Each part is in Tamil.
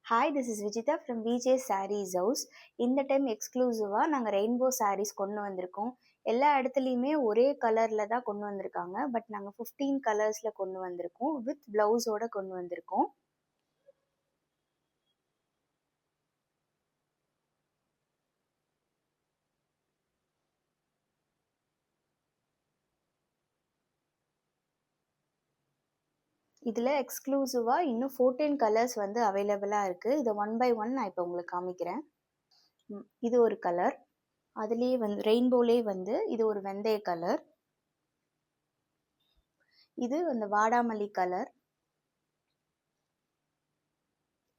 Hi, this is Vijitha from VJ sarees house. இந்த டைம் எக்ஸ்க்ளூசிவாக நாங்கள் ரெயின்போ சாரீஸ் கொண்டு வந்திருக்கோம். எல்லா இடத்துலையுமே ஒரே கலரில் தான் கொண்டு வந்திருக்காங்க. பட் நாங்கள் 15 கலர்ஸில் கொண்டு வந்திருக்கோம். வித் ப்ளவுஸோட கொண்டு வந்திருக்கோம். இதில் எக்ஸ்க்ளூசிவாக இன்னும் 14 கலர்ஸ் வந்து அவைலபிளாக இருக்குது. இதை ஒன் பை ஒன் நான் இப்போ உங்களுக்கு காமிக்கிறேன். இது ஒரு கலர். அதுலேயே வந்து ரெயின்போலேயே வந்து இது ஒரு வெந்தய கலர். இது அந்த வாடாமல்லி கலர்.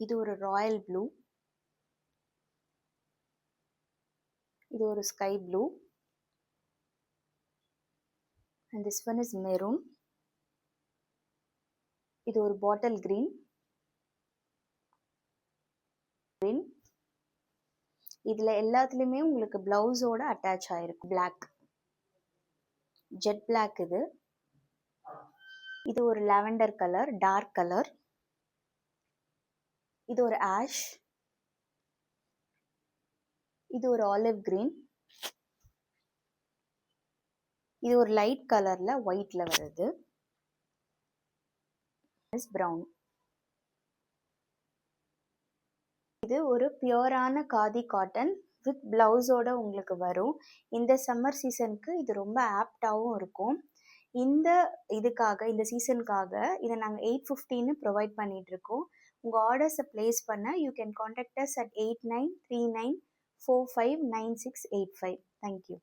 இது ஒரு ராயல் ப்ளூ. இது ஒரு sky blue. and this one is maroon. இது ஒரு பாட்டில் கிரீன். இதில் எல்லாத்துலேயுமே உங்களுக்கு ப்ளவுஸோட அட்டாச் ஆகிருக்கு. Black, jet black. இது ஒரு லாவெண்டர் கலர், டார்க் கலர். இது ஒரு ஆஷ். இது ஒரு ஆலிவ் கிரீன். இது ஒரு லைட் கலர்ல ஒயிட்ல வருது. பிரவுன். இது ஒரு பியூரான காதி காட்டன் வித் பிளவுஸோட உங்களுக்கு வரும். இந்த சம்மர் சீசனுக்கு இது ரொம்ப ஆப்டாகவும் இருக்கும். இந்த சீசனுக்காக இதை நாங்கள் 850 ப்ரொவைட் பண்ணிட்டு இருக்கோம். உங்கள் ஆர்டர்ஸை பிளேஸ் பண்ண you can contact as at 8939459685. Thank you.